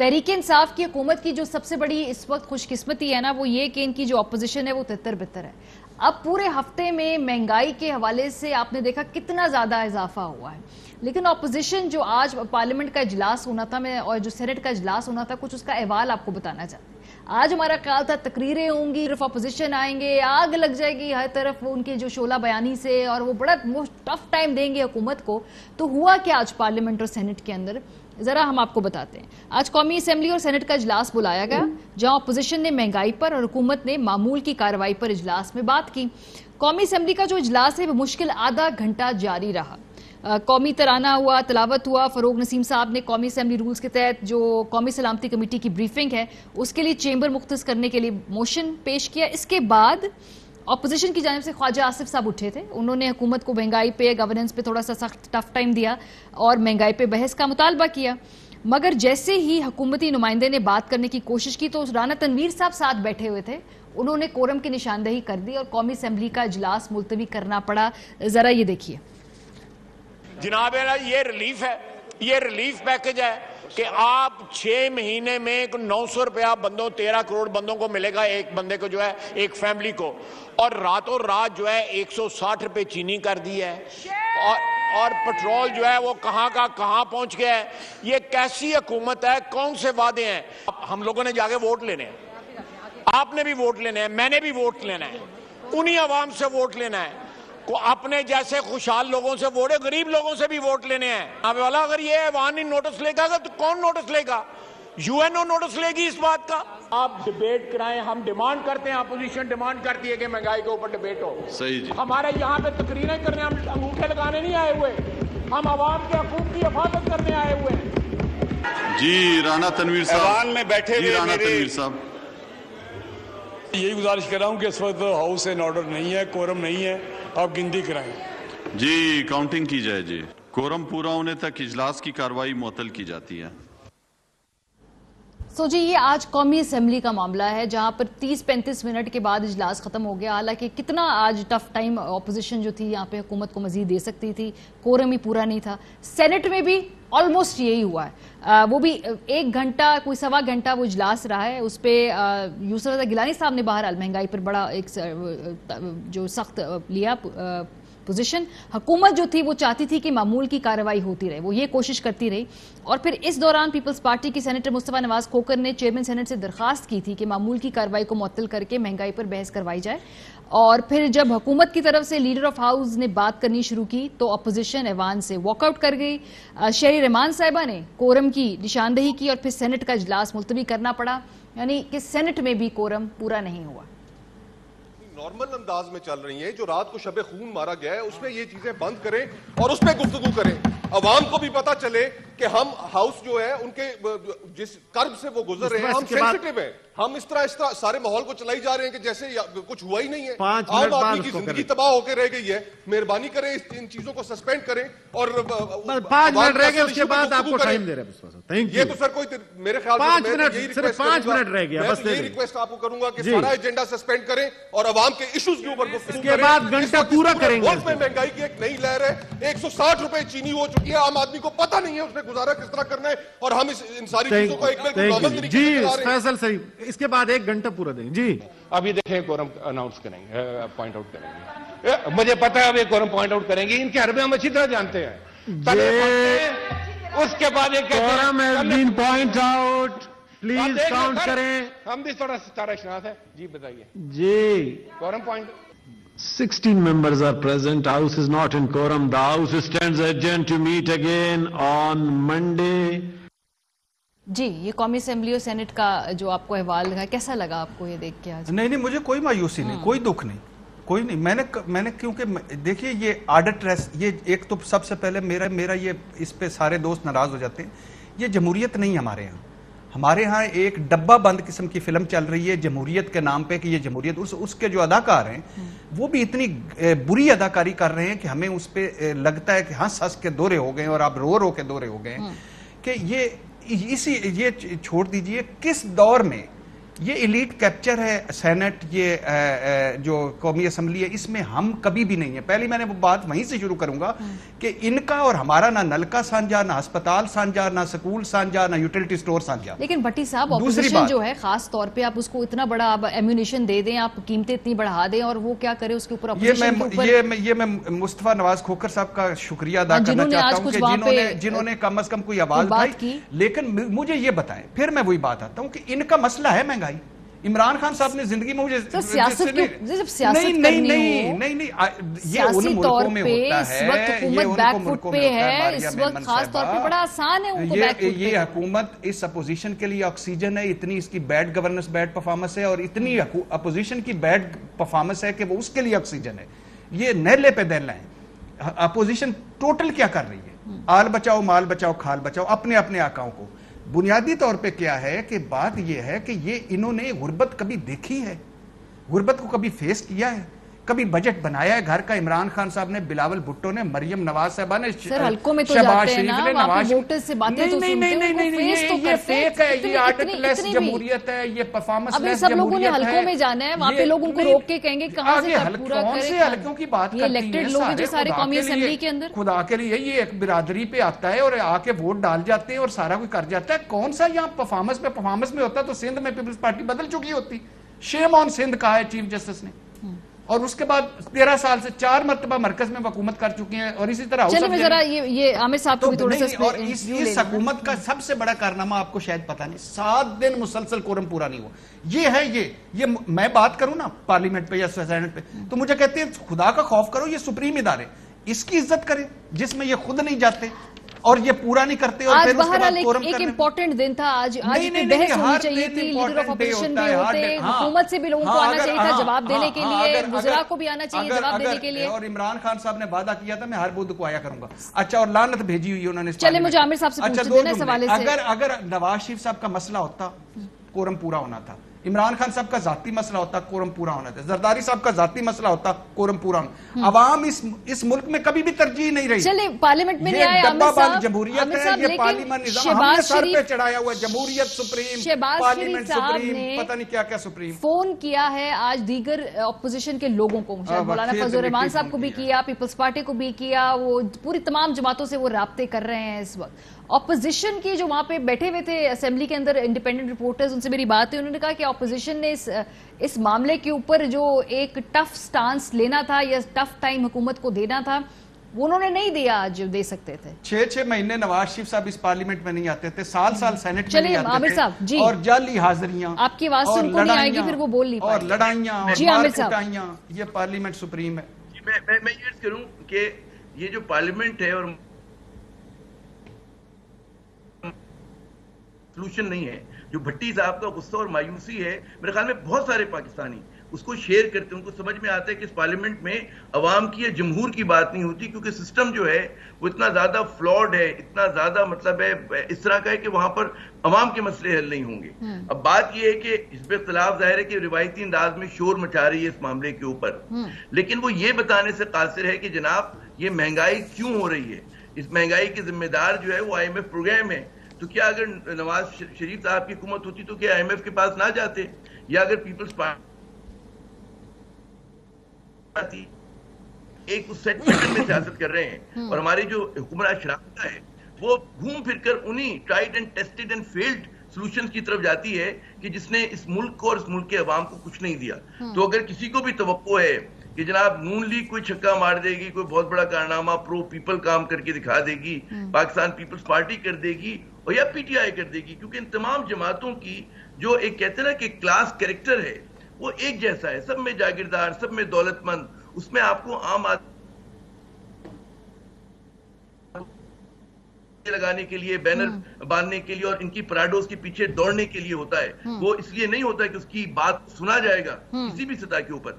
तहरीक इंसाफ की हुकूमत की जो सबसे बड़ी इस वक्त खुशकिस्मती है ना, वो ये कि इनकी जो अपोजिशन है वो तितर बितर है। अब पूरे हफ्ते में महंगाई के हवाले से आपने देखा कितना ज़्यादा इजाफा हुआ है, लेकिन अपोजिशन जो आज पार्लियामेंट का इजलास होना था और जो सेनेट का इजलास होना था, कुछ उसका अहवाल आपको बताना चाहते हैं। आज हमारा ख्याल था तकरीरें होंगी, सिर्फ अपोजिशन आएंगे, आग लग जाएगी हर तरफ उनके जो शोला बयानी से, और वो बड़ा मोस्ट टफ टाइम देंगे हुकूमत को। तो हुआ क्या आज पार्लियामेंट और सेनेट के अंदर, जरा हम आपको बताते हैं। आज कौमी असेंबली और सेनेट का इजलास बुलाया गया, जहां अपोजिशन ने महंगाई पर और हुकूमत ने मामूल की कार्रवाई पर इजलास में बात की। कौमी असेंबली का जो इजलास है वो मुश्किल आधा घंटा जारी रहा। कौमी तराना हुआ, तलावत हुआ। फरोग नसीम साहब ने कौमी असेंबली रूल्स के तहत जो कौमी सलामती कमेटी की ब्रीफिंग है उसके लिए चेंबर मुख्तस करने के लिए मोशन पेश किया। इसके बाद अपोजिशन की जानिब से ख्वाजा आसिफ साहब उठे थे, उन्होंने हुकूमत को महंगाई पे, गवर्नेंस पे थोड़ा सा सख्त टफ टाइम दिया और महंगाई पे बहस का मुतालबा किया। मगर जैसे ही हुकूमती नुमाइंदे ने बात करने की कोशिश की तो राना तनवीर साहब साथ बैठे हुए थे, उन्होंने कोरम की निशानदही कर दी और कौमी असेंबली का इजलास मुलतवी करना पड़ा। जरा ये देखिए। जनाब, ये रिलीफ है, ये रिलीफ पैकेज है कि आप 6 महीने में 900 रुपया बंदों, 13 करोड़ बंदों को मिलेगा, एक बंदे को जो है, एक फैमिली को। और रातों रात जो है 160 रुपए चीनी कर दी है, और पेट्रोल जो है वो कहां का कहां पहुंच गया है। ये कैसी हुकूमत है, कौन से वादे हैं। हम लोगों ने जाके वोट लेने हैं, आपने भी वोट लेने हैं, मैंने भी वोट लेना है, उन्हीं आवाम से वोट लेना है। को अपने जैसे खुशहाल लोगों से वोट, गरीब लोगों से भी वोट लेने हैं। अब वाला अगर ये ऐवान ही नोटिस लेगा तो कौन नोटिस लेगा? यूएनओ नोटिस लेगी इस बात का। आप डिबेट कराएं, हम डिमांड करते हैं, अपोजिशन डिमांड करती है कि महंगाई के ऊपर डिबेट हो। सही जी। हमारे यहाँ पे तकरीरें करने, हम अंगूठे लगाने नहीं आए हुए, हम आवाम के हकूक की हिफाजत करने आए हुए हैं। जी राना तनवीर साहब, ऐवान में बैठे हुए राना तनवीर साहब, यही गुजारिश कर रहा हूं कि इस वक्त हाउस एंड ऑर्डर नहीं है, कोरम नहीं है, आप गिनती कराएं। जी काउंटिंग की जाए जी। कोरम पूरा होने तक इजलास की कार्रवाई मुअत्तल की जाती है। जी ये आज कौमी असेंबली का मामला है, जहां पर 30-35 मिनट के बाद इजलास खत्म हो गया। हालांकि कितना आज टफ टाइम अपोजिशन जो थी यहाँ पे हुकूमत को मजीद दे सकती थी, कोरम ही पूरा नहीं था। सेनेट में भी ऑलमोस्ट यही हुआ है, वो भी 1 घंटा, कोई 1.25 घंटा वो इजलास रहा है। उस पर यूसुफ रज़ा गिलानी साहब ने बहरहाल महंगाई पर बड़ा एक जो सख्त लिया पोजीशन। हुकूमत जो थी वो चाहती थी कि मामूल की कार्रवाई होती रहे, वो ये कोशिश करती रही। और फिर इस दौरान पीपल्स पार्टी की सेनेटर मुस्तफा नवाज खोकर ने चेयरमैन सेनेट से दरखास्त की थी कि मामूल की कार्रवाई को मुअत्तल करके महंगाई पर बहस करवाई जाए। और फिर जब हुकूमत की तरफ से लीडर ऑफ हाउस ने बात करनी शुरू की तो अपोजिशन ऐवान से वॉकआउट कर गई। शहरी रहमान साहिबा ने कोरम की निशानदही की और फिर सेनेट का इजलास मुलतवी करना पड़ा, यानी कि सेनेट में भी कोरम पूरा नहीं हुआ। नॉर्मल अंदाज में चल रही हैं, जो रात को शबे खून मारा गया है उसमें ये चीजें बंद करें और उस पर गुफ्तगू करें। अवाम को भी पता चले कि हम हाउस जो है उनके जिस कर्ब से वो गुजर रहे हैं, हम सेंसिटिव हैं। हम इस तरह सारे माहौल को चलाई जा रहे हैं कि जैसे कुछ हुआ ही नहीं है। आम आदमी की जिंदगी तबाह होकर रह गई है। मेहरबानी करें, इन चीजों को सस्पेंड करें। और 5 मिनट रह गए, उसके बाद आपको टाइम दे रहे हैं। ये तो सर कोई मेरे ख्याल से 5 मिनट, सिर्फ 5 मिनट रह गया, बस यही रिक्वेस्ट आपको करूंगा कि सारा एजेंडा सस्पेंड करें और अवाम के इश्यूज के ऊपर गुफ्तगू करें। बाद घंटा पूरा करेंगे। मुल्क में महंगाई की एक नई लहर है, 160 रुपए चीनी हो चुकी है। आम आदमी को पता नहीं है उसने गुजारा किस तरह करना है, और हम इन सारी चीजों को एक बिल्कुल जी फैसल सही। इसके बाद 1 घंटा पूरा देंगे जी। अभी देखें कोरम अनाउंस करेंगे, पॉइंट आउट करेंगे। मुझे पता है अभी कोरम पॉइंट आउट करेंगे, इनके हरबे हम अच्छी तरह जानते हैं। उसके बाद एक quorum has been point out, please count करें। हम भी थोड़ा सारा शनात है जी, बताइए जी। Quorum point 16 members are present. House is not in quorum. The House stands adjourned to meet again on Monday. जी ये कौमी असेंबली और सेनेट का जो आपको अहवाल लगा, कैसा लगा आपको ये देख के आज? नहीं, मुझे कोई मायूसी नहीं, कोई दुख नहीं, कोई नहीं। मैंने क्योंकि देखिए ये आर्डर ट्रेस, ये एक तो सबसे पहले मेरा ये इस पे सारे दोस्त नाराज हो जाते हैं। ये जमहूरियत नहीं हमारे यहाँ। हमारे यहाँ एक डब्बा बंद किस्म की फिल्म चल रही है जमहूरियत के नाम पे कि ये जमहूरियत। उसके जो अदाकार हैं वो भी इतनी बुरी अदाकारी कर रहे हैं कि हमें उस पे लगता है कि हंस हंस के दौरे हो गए और आप रो रो के दौरे हो गए कि ये छोड़ दीजिए। किस दौर में یہ ایلیٹ کیپچر ہے سینٹ، یہ جو قومی اسمبلی ہے، اس میں ہم کبھی بھی نہیں ہیں. پہلی میں نے وہ بات وہیں سے شروع کروں گا کہ ان کا اور ہمارا نہ نلکا سانجا، نہ ہسپتال سانجا، نہ سکول سانجا، نہ یوٹیلٹی سٹور سانجا. لیکن بھٹی صاحب اپوزیشن جو ہے خاص طور پہ آپ اس کو اتنا بڑا ایمونیشن دے دیں، آپ قیمتیں اتنی بڑھا دیں اور وہ کیا کرے اس کے اوپر اپوزیشن کے اوپر. یہ میں مصطفیٰ نواز کھوکھر صاحب کا شکریہ ادا کرنا چاہتا ہوں کہ جنہوں نے کم از کم کوئی آواز اٹھائی. لیکن مجھے یہ بتائیں، پھر میں وہی بات آتا ہوں کہ ان کا مسئلہ ہے مہنگائی. عمران خان صاحب نے زندگی میں مجھے سیاسی طور پہ اس وقت حکومت بیک فٹ پہ ہے، اس وقت خاص طور پہ بڑا آسان ہے ان کو بیک فٹ پہ. یہ حکومت اس اپوزیشن کے لیے آکسیجن ہے، اتنی اس کی بیڈ گورننس، بیڈ پرفارمنس ہے، اور اتنی اپوزیشن کی بیڈ پرفارمنس ہے کہ وہ اس کے لیے آکسیجن ہے. یہ نیلے پہ دینا ہے. اپوزیشن ٹوٹل کیا کر رہی ہے؟ آل بچاؤ، مال بچاؤ، کھال بچاؤ، اپنے اپنے آقاؤں کو. بنیادی طور پہ کیا ہے کہ بات یہ ہے کہ یہ انہوں نے غربت کبھی دیکھی ہے؟ غربت کو کبھی فیس کیا ہے؟ کبھی بجٹ بنایا ہے گھر کا؟ عمران خان صاحب نے، بلاول بھٹو نے، مریم نواز صاحبہ نے، سر حلقوں میں تو جاتے ہیں نا، وہاں پہ ووٹر سے باتیں تو سنتے ہیں، وہ فیس تو یہ فیک ہے، یہ آرڈر لیس جمہوریت ہے، یہ پرفارمنس لیس جمہوریت ہے. اب سب لوگوں نے حلقوں میں جانا ہے، وہاں پہ لوگ ان کو روک کے کہیں گے کہاں سے پورا کریں. حلقوں کی بات یہ الیکٹڈ لوگ جو سارے قومی اسمبلی کے اندر خدا کے لیے یہ ایک برادری پہ آتا ہے اور آ کے ووٹ ڈال جاتے ہیں اور سارا کوئی کر جاتا ہے. کون سا یہاں پرفارمنس میں ہوتا تو سندھ میں پیپلز پارٹی بدل چکی ہوتی. شیم آن سندھ کہا ہے چیف جسٹس نے، اور اس کے بعد 13 سال سے 4 مرتبہ مرکز میں حکومت کر چکی ہیں. اور اسی طرح چلیں میں ذرا یہ عامر صاحب کو بھی تھوڑا سا اور اس حکومت کا سب سے بڑا کارنامہ آپ کو شاید پتہ نہیں، 7 دن مسلسل کورم پورا نہیں ہوا. یہ ہے یہ میں بات کروں نا پارلیمنٹ پہ یا سینٹ پہ تو مجھے کہتے ہیں خدا کا خوف کرو، یہ سپریم ادارے، اس کی عزت کریں جس میں یہ خود نہیں جاتے اور یہ پورا نہیں کرتے. اور آج بہرحال ایک امپورٹنٹ دن تھا، آج پہ بحث ہونی چاہیے تھی، لیڈر آف اپوزیشن بھی ہوتے، حکومت سے بھی لوگوں کو آنا چاہیے تھا جواب دینے کے لیے، وزراء کو بھی آنا چاہیے جواب دینے کے لیے. اور عمران خان صاحب نے وعدہ کیا تھا میں ہر بدھ کو آیا کروں گا. اچھا، اور لعنت بھیجی ہوئی انہوں نے. چلے مجھے عامر صاحب سے پوچھتے دینا اس حوالے سے. اگر نواز شریف صاحب کا مسئلہ ہوتا کورم پورا ہونا تھا، عمران خان صاحب کا ذاتی مسئلہ ہوتا کورم پورا ہونا تھا، زرداری صاحب کا ذاتی مسئلہ ہوتا کورم پورا ہونا. عوام اس ملک میں کبھی بھی ترجیح نہیں رہی. چلے پارلیمنٹ میں نہیں آئے عامر صاحب، جمہوریت ہے، یہ پارلیمنٹ نظام ہم نے سر پہ چڑھایا ہوا ہے، جمہوریت سپریم، پارلیمنٹ سپریم، پتہ نہیں کیا کیا سپریم. فون کیا ہے آج دیگر اپوزیشن کے لوگوں کو، مولانا فضل الرحمان صاحب کو بھی کیا، پیپلز پارٹی کو بھی کیا، وہ پوری تمام جماعتوں سے وہ رابطے کر رہے ہیں اس وقت. اپوزیشن کی جو وہاں پہ بیٹھے ہوئے تھے اسمبلی کے اندر انڈیپینڈنٹ رپورٹرز، ان سے میری بات ہے، انہوں نے کہا کہ اپوزیشن نے اس معاملے کے اوپر جو ایک ٹف سٹانس لینا تھا یا ٹف ٹائم حکومت کو دینا تھا وہ انہوں نے نہیں دیا جو دے سکتے تھے. 6 مہینے نواز شریف صاحب اس پارلیمنٹ میں نہیں آتے تھے، سال سینٹ میں نہیں آتے تھے. عامر صاحب جی، اور جعلی حاضریاں، آپ کی آواز سے ان کو نہیں آئے گی، پھر وہ بول نہیں پائیں. اور لڑائیاں اور مار پٹائیاں، یہ پارلیمنٹ سپریم ہے. میں یہ عرض کروں کہ یہ جو پارلیمنٹ ہے اور سلوشن نہیں ہے. جو بھٹی صاحب کا غصہ اور مایوسی ہے، میرے خیال میں بہت سارے پاکستانی اس کو شیئر کرتے ہیں. ان کو سمجھ میں آتا ہے کہ اس پارلیمنٹ میں عوام کی یا جمہور کی بات نہیں ہوتی، کیونکہ سسٹم جو ہے وہ اتنا زیادہ فلاڈ ہے، اتنا زیادہ مطلب ہے اس طرح کا ہے کہ وہاں پر عوام کے مسئلے حل نہیں ہوں گے. اب بات یہ ہے کہ اس پہ اختلاف ظاہر ہے کہ روایتی انداز میں شور مچا رہی ہے اس معاملے کے اوپر، لیکن وہ یہ بتانے سے قاصر ہے کہ جناب یہ مہنگائی کیوں ہو رہی ہے. اس مہنگائی کے ذمہ دار جو ہے وہ IMF پروگرام ہے. تو کیا اگر نواز شریف صاحب کی حکومت ہوتی تو کیا IMF کے پاس نہ جاتے؟ یا اگر پیپلز پارٹی ایک اس سیٹ پیٹرن میں سیاست کر رہے ہیں اور ہماری جو حکمراں شراکت ہے وہ گھوم پھر کر انہی tried and tested and field solution کی طرف جاتی ہے کہ جس نے اس ملک کو اور اس ملک کے عوام کو کچھ نہیں دیا. تو اگر کسی کو بھی توقع ہے کہ جناب نون لیگ کوئی چھکا مار دے گی، کوئی بہت بڑا کارنامہ پرو پیپل کام کر کے دکھا دے گی، پاکستان پیپلز پارٹی کر دے گی اور یا PTI کر دے گی، کیونکہ ان تمام جماعتوں کی جو ایک کہتے ہیں نا کہ کلاس کریکٹر ہے وہ ایک جیسا ہے، سب میں جاگیردار، سب میں دولت مند. اس میں آپ کو عام آدمی لگانے کے لیے، بینر باندھنے کے لیے اور ان کی پراڈوز کے پیچھے دوڑنے کے لیے ہوتا ہے. وہ اس لیے نہیں ہوتا کہ اس کی بات سنا جائے گا کسی بھی سطح کے اوپر.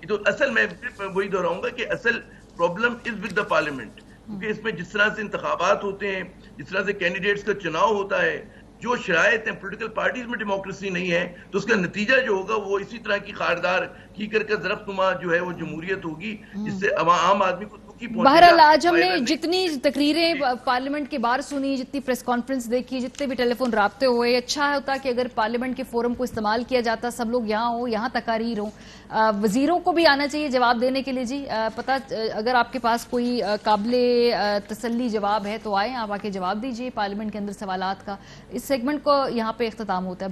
تو اصل میں وہی دہراؤں گا کہ اصل problem is with the parliament, کیونکہ اس میں جس طرح سے انتخابات ہوتے ہیں، جس طرح سے کینڈیڈیٹس کا چناؤ ہوتا ہے، جو شرائط ہیں پولیٹیکل پارٹیز میں ڈیموکریسی نہیں ہے، تو اس کا نتیجہ جو ہوگا وہ اسی طرح کی خاردار کیکر کا درخت نما جو ہے وہ جمہوریت ہوگی، جس سے عام آدمی کو की पहुंचेगा। बहरहाल आज हमने वायरल नहीं। जितनी तकरीरें पार्लियामेंट के बाहर सुनी, जितनी प्रेस कॉन्फ्रेंस देखी, जितने भी टेलीफोन राब्ते हुए, अच्छा होता कि अगर पार्लियामेंट के फोरम को इस्तेमाल किया जाता, सब लोग यहाँ हो, यहाँ तकारीर हो। वजीरों को भी आना चाहिए जवाब देने के लिए जी। पता अगर आपके पास कोई काबिले तसल्ली जवाब है तो आए, आप आके जवाब दीजिए पार्लियामेंट के अंदर सवालात का। इस सेगमेंट को यहाँ पे इख्तिताम होता है।